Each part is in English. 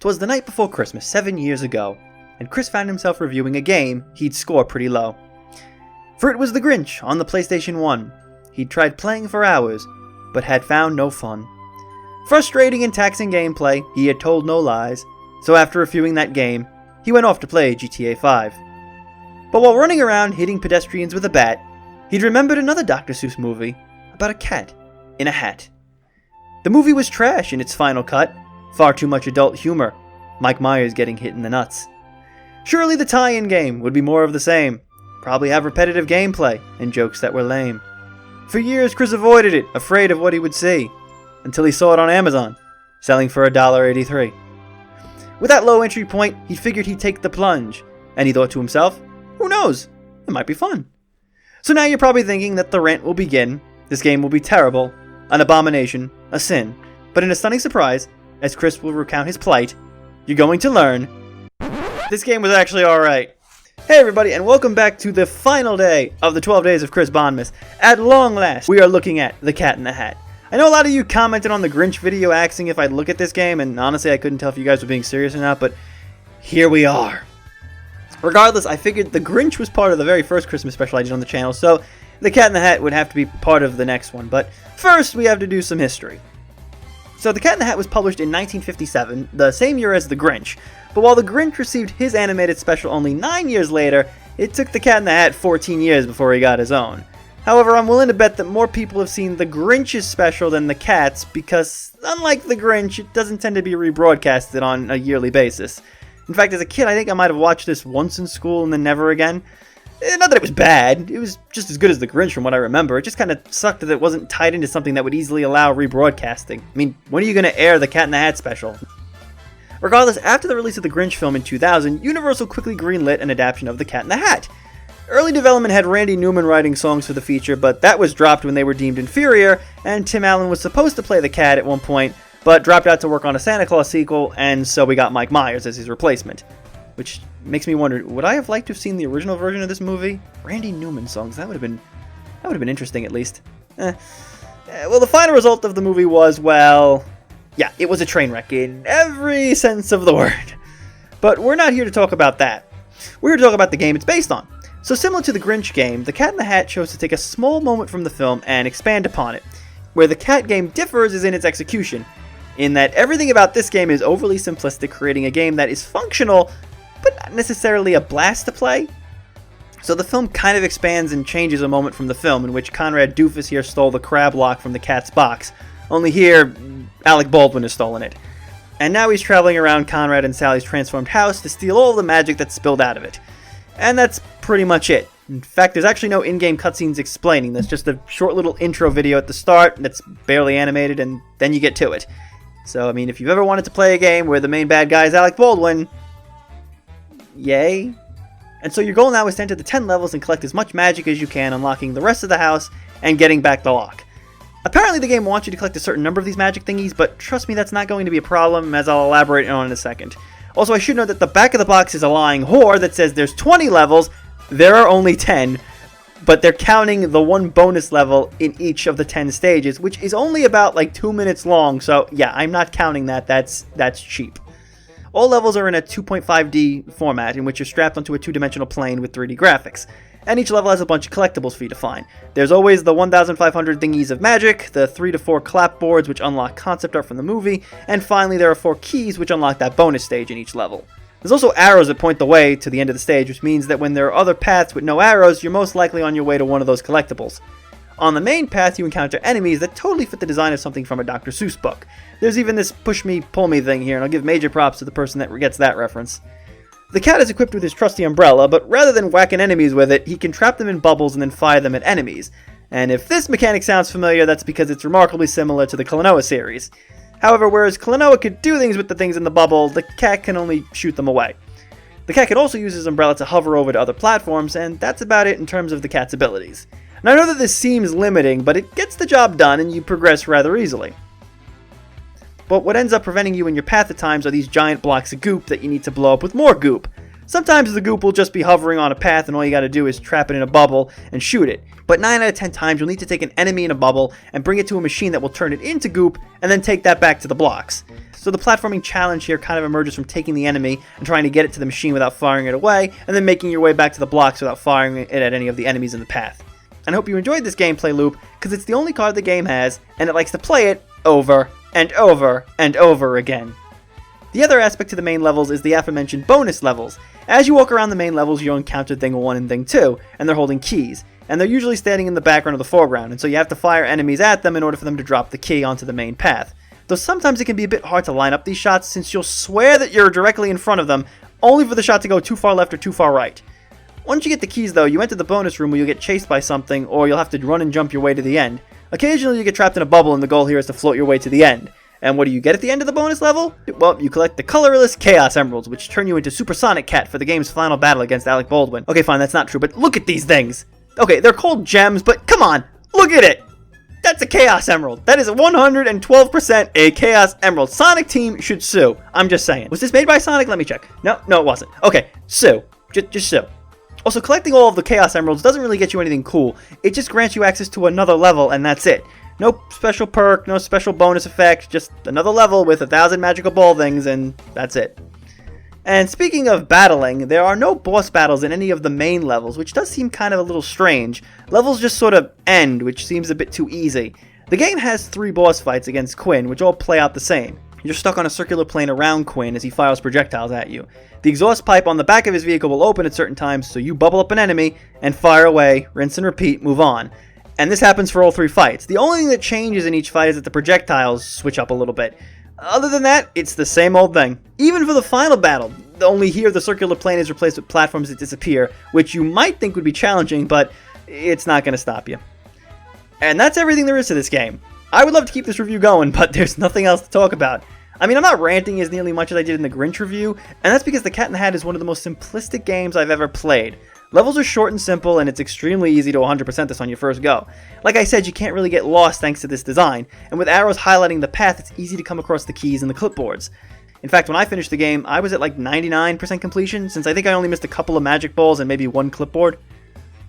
'Twas the night before Christmas 7 years ago, and Chris found himself reviewing a game he'd score pretty low. For it was the Grinch on the PlayStation 1. He'd tried playing for hours, but had found no fun. Frustrating and taxing gameplay, he had told no lies, so after reviewing that game, he went off to play GTA 5. But while running around hitting pedestrians with a bat, he'd remembered another Dr. Seuss movie about a cat in a hat. The movie was trash in its final cut, far too much adult humor, Mike Myers getting hit in the nuts. Surely the tie-in game would be more of the same, probably have repetitive gameplay and jokes that were lame. For years Chris avoided it, afraid of what he would see, until he saw it on Amazon, selling for $1.83. With that low entry point, he figured he'd take the plunge, and he thought to himself, who knows, it might be fun. So now you're probably thinking that the rant will begin, this game will be terrible, an abomination, a sin, but in a stunning surprise, as Chris will recount his plight, you're going to learn this game was actually alright. Hey everybody, and welcome back to the final day of the 12 days of ChrisBondmas. At long last, we are looking at The Cat in the Hat. I know a lot of you commented on the Grinch video asking if I'd look at this game, and honestly I couldn't tell if you guys were being serious or not, but here we are. Regardless, I figured the Grinch was part of the very first Christmas special I did on the channel, so The Cat in the Hat would have to be part of the next one. But first, we have to do some history. So The Cat in the Hat was published in 1957, the same year as The Grinch. But while The Grinch received his animated special only 9 years later, it took The Cat in the Hat 14 years before he got his own. However, I'm willing to bet that more people have seen The Grinch's special than The Cat's because, unlike The Grinch, it doesn't tend to be rebroadcasted on a yearly basis. In fact, as a kid, I think I might have watched this once in school and then never again. Not that it was bad, it was just as good as The Grinch from what I remember. It just kind of sucked that it wasn't tied into something that would easily allow rebroadcasting. I mean, when are you going to air the Cat in the Hat special? Regardless, after the release of the Grinch film in 2000, Universal quickly greenlit an adaptation of The Cat in the Hat. Early development had Randy Newman writing songs for the feature, but that was dropped when they were deemed inferior, and Tim Allen was supposed to play the cat at one point, but dropped out to work on a Santa Claus sequel, and so we got Mike Myers as his replacement. Which makes me wonder, would I have liked to have seen the original version of this movie? Randy Newman songs, that would have been interesting at least. Well, the final result of the movie was, well, yeah, it was a train wreck in every sense of the word. But we're not here to talk about that. We're here to talk about the game it's based on. So similar to the Grinch game, The Cat in the Hat chose to take a small moment from the film and expand upon it. Where the Cat game differs is in its execution, in that everything about this game is overly simplistic, creating a game that is functional, but not necessarily a blast to play. So the film kind of expands and changes a moment from the film, in which Conrad Doofus here stole the crab lock from the cat's box. Only here, Alec Baldwin has stolen it. And now he's traveling around Conrad and Sally's transformed house to steal all the magic that's spilled out of it. And that's pretty much it. In fact, there's actually no in-game cutscenes explaining this, just a short little intro video at the start that's barely animated, and then you get to it. So, I mean, if you've ever wanted to play a game where the main bad guy is Alec Baldwin, yay. And so your goal now is to enter the 10 levels and collect as much magic as you can, unlocking the rest of the house and getting back the lock. Apparently the game wants you to collect a certain number of these magic thingies, but trust me, that's not going to be a problem, as I'll elaborate on in a second. Also, I should note that the back of the box is a lying whore that says there's 20 levels, there are only 10, but they're counting the one bonus level in each of the 10 stages, which is only about like 2 minutes long, so yeah, I'm not counting that, that's cheap. All levels are in a 2.5D format, in which you're strapped onto a two-dimensional plane with 3D graphics. And each level has a bunch of collectibles for you to find. There's always the 1,500 thingies of magic, the 3 to 4 clapboards which unlock concept art from the movie, and finally there are 4 keys which unlock that bonus stage in each level. There's also arrows that point the way to the end of the stage, which means that when there are other paths with no arrows, you're most likely on your way to one of those collectibles. On the main path, you encounter enemies that totally fit the design of something from a Dr. Seuss book. There's even this push me, pull me thing here, and I'll give major props to the person that gets that reference. The cat is equipped with his trusty umbrella, but rather than whacking enemies with it, he can trap them in bubbles and then fire them at enemies. And if this mechanic sounds familiar, that's because it's remarkably similar to the Klonoa series. However, whereas Klonoa could do things with the things in the bubble, the cat can only shoot them away. The cat can also use his umbrella to hover over to other platforms, and that's about it in terms of the cat's abilities. Now I know that this seems limiting, but it gets the job done and you progress rather easily. But what ends up preventing you in your path at times are these giant blocks of goop that you need to blow up with more goop. Sometimes the goop will just be hovering on a path and all you gotta do is trap it in a bubble and shoot it. But 9 out of 10 times you'll need to take an enemy in a bubble and bring it to a machine that will turn it into goop and then take that back to the blocks. So the platforming challenge here kind of emerges from taking the enemy and trying to get it to the machine without firing it away, and then making your way back to the blocks without firing it at any of the enemies in the path. And I hope you enjoyed this gameplay loop, because it's the only card the game has, and it likes to play it over and over and over again. The other aspect to the main levels is the aforementioned bonus levels. As you walk around the main levels, you'll encounter Thing 1 and Thing 2, and they're holding keys. And they're usually standing in the background or the foreground, and so you have to fire enemies at them in order for them to drop the key onto the main path. Though sometimes it can be a bit hard to line up these shots, since you'll swear that you're directly in front of them, only for the shot to go too far left or too far right. Once you get the keys though, you enter the bonus room where you'll get chased by something, or you'll have to run and jump your way to the end. Occasionally you get trapped in a bubble, and the goal here is to float your way to the end. And what do you get at the end of the bonus level? Well, you collect the colorless Chaos Emeralds, which turn you into Supersonic Cat for the game's final battle against Alec Baldwin. Okay, fine, that's not true, but look at these things! Okay, they're called gems, but come on! Look at it! That's a Chaos Emerald! That is 112% a Chaos Emerald. Sonic Team should sue. I'm just saying. Was this made by Sonic? Let me check. No, it wasn't. Okay, sue. Just sue. Also, collecting all of the Chaos Emeralds doesn't really get you anything cool. It just grants you access to another level, and that's it. No special perk, no special bonus effect, just another level with 1,000 magical ball things, and that's it. And speaking of battling, there are no boss battles in any of the main levels, which does seem kind of a little strange. Levels just sort of end, which seems a bit too easy. The game has 3 boss fights against Quinn, which all play out the same. You're stuck on a circular plane around Quinn as he fires projectiles at you. The exhaust pipe on the back of his vehicle will open at certain times, so you bubble up an enemy and fire away, rinse and repeat, move on. And this happens for all 3 fights. The only thing that changes in each fight is that the projectiles switch up a little bit. Other than that, it's the same old thing. Even for the final battle, only here the circular plane is replaced with platforms that disappear, which you might think would be challenging, but it's not going to stop you. And that's everything there is to this game. I would love to keep this review going, but there's nothing else to talk about. I mean, I'm not ranting as nearly much as I did in the Grinch review, and that's because The Cat in the Hat is one of the most simplistic games I've ever played. Levels are short and simple, and it's extremely easy to 100% this on your first go. Like I said, you can't really get lost thanks to this design, and with arrows highlighting the path, it's easy to come across the keys and the clipboards. In fact, when I finished the game, I was at like 99% completion, since I think I only missed a couple of magic balls and maybe 1 clipboard.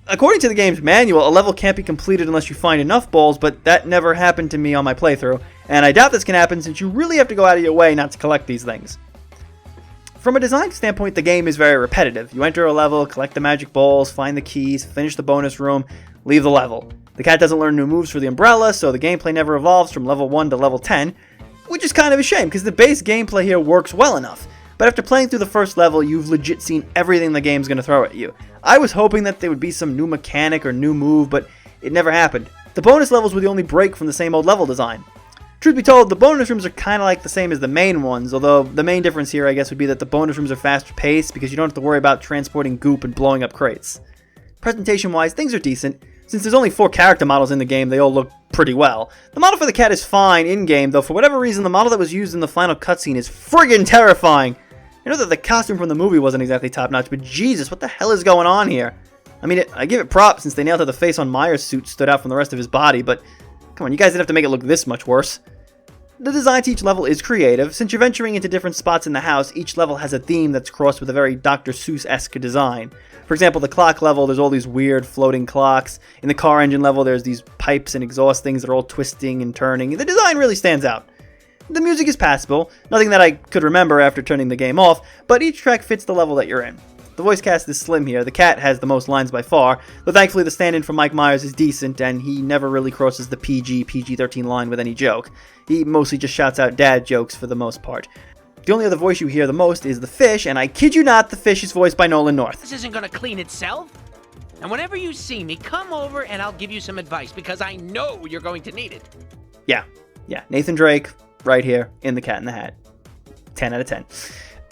According to the game's manual, a level can't be completed unless you find enough balls, but that never happened to me on my playthrough, and I doubt this can happen since you really have to go out of your way not to collect these things. From a design standpoint, the game is very repetitive. You enter a level, collect the magic balls, find the keys, finish the bonus room, leave the level. The cat doesn't learn new moves for the umbrella, so the gameplay never evolves from level 1 to level 10, which is kind of a shame, because the base gameplay here works well enough. But after playing through the first level, you've legit seen everything the game's going to throw at you. I was hoping that there would be some new mechanic or new move, but it never happened. The bonus levels were the only break from the same old level design. Truth be told, the bonus rooms are kind of like the same as the main ones, although the main difference here, I guess, would be that the bonus rooms are faster paced because you don't have to worry about transporting goop and blowing up crates. Presentation-wise, things are decent. Since there's only 4 character models in the game, they all look pretty well. The model for the cat is fine in-game, though for whatever reason, the model that was used in the final cutscene is friggin' terrifying. I know that the costume from the movie wasn't exactly top-notch, but Jesus, what the hell is going on here? I mean, I give it props since they nailed how the face on Myers' suit stood out from the rest of his body, but come on, you guys didn't have to make it look this much worse. The design to each level is creative. Since you're venturing into different spots in the house, each level has a theme that's crossed with a very Dr. Seuss-esque design. For example, the clock level, there's all these weird floating clocks. In the car engine level, there's these pipes and exhaust things that are all twisting and turning. The design really stands out. The music is passable, nothing that I could remember after turning the game off, but each track fits the level that you're in. The voice cast is slim here. The cat has the most lines by far, though thankfully the stand-in for Mike Myers is decent, and he never really crosses the PG-13 line with any joke. He mostly just shouts out dad jokes for the most part. The only other voice you hear the most is the fish, and I kid you not, the fish is voiced by Nolan North. This isn't gonna clean itself. And whenever you see me, come over and I'll give you some advice, because I know you're going to need it. Yeah, Nathan Drake, right here, in The Cat in the Hat. 10 out of 10.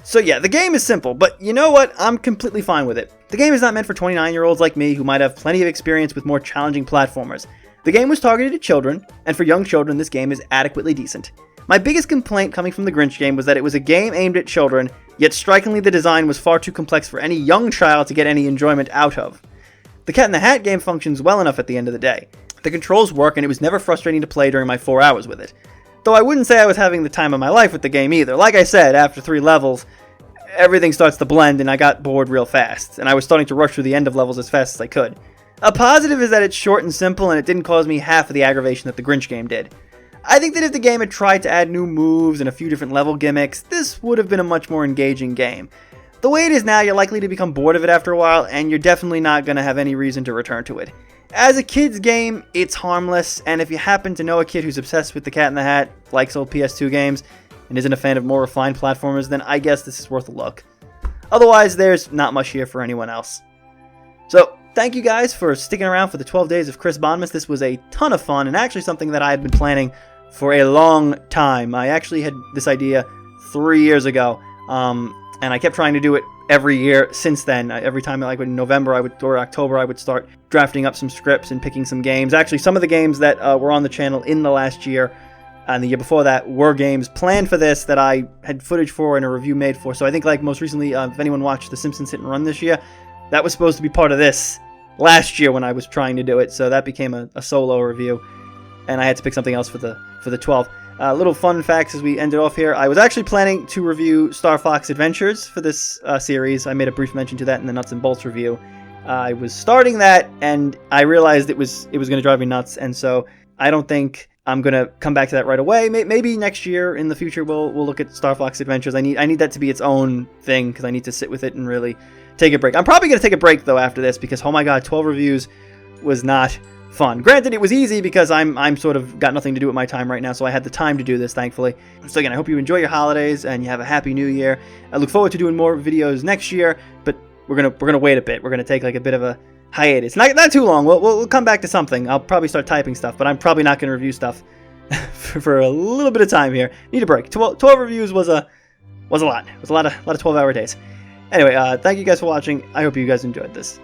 So yeah, the game is simple, but you know what? I'm completely fine with it. The game is not meant for 29-year-olds like me who might have plenty of experience with more challenging platformers. The game was targeted at children, and for young children, this game is adequately decent. My biggest complaint coming from the Grinch game was that it was a game aimed at children, yet strikingly the design was far too complex for any young child to get any enjoyment out of. The Cat in the Hat game functions well enough at the end of the day. The controls work, and it was never frustrating to play during my 4 hours with it. Though I wouldn't say I was having the time of my life with the game either. Like I said, after 3 levels, everything starts to blend and I got bored real fast, and I was starting to rush through the end of levels as fast as I could. A positive is that it's short and simple, and it didn't cause me half of the aggravation that the Grinch game did. I think that if the game had tried to add new moves and a few different level gimmicks, this would have been a much more engaging game. The way it is now, you're likely to become bored of it after a while, and you're definitely not going to have any reason to return to it. As a kid's game, it's harmless, and if you happen to know a kid who's obsessed with the Cat in the Hat, likes old PS2 games, and isn't a fan of more refined platformers, then I guess this is worth a look. Otherwise, there's not much here for anyone else. So, thank you guys for sticking around for the 12 days of ChrisBondmas. This was a ton of fun, and actually something that I had been planning for a long time. I actually had this idea 3 years ago, and I kept trying to do it every year since then. Every time, like in November or October, I would start drafting up some scripts and picking some games. Actually, some of the games that were on the channel in the last year and the year before that were games planned for this that I had footage for and a review made for. So I think, like, most recently, if anyone watched The Simpsons Hit and Run this year, that was supposed to be part of this last year when I was trying to do it. So that became a solo review, and I had to pick something else for the 12. Little fun facts as we ended off here. I was actually planning to review Star Fox Adventures for this series. I made a brief mention to that in the Nuts and Bolts review. I was starting that, and I realized it was going to drive me nuts, and so I don't think I'm going to come back to that right away. Maybe next year in the future we'll look at Star Fox Adventures. I need that to be its own thing because I need to sit with it and really take a break. I'm probably going to take a break, though, after this because, oh my god, 12 reviews was not fun. Granted, it was easy because I'm sort of got nothing to do with my time right now, so I had the time to do this, thankfully. So again, I hope you enjoy your holidays and you have a happy new year. I look forward to doing more videos next year, but we're gonna wait a bit. We're gonna take like a bit of a hiatus. Not too long. We'll come back to something. I'll probably start typing stuff, but I'm probably not gonna review stuff for a little bit of time here. Need a break. 12 reviews was a lot. It was a lot of 12-hour days. Anyway, thank you guys for watching. I hope you guys enjoyed this.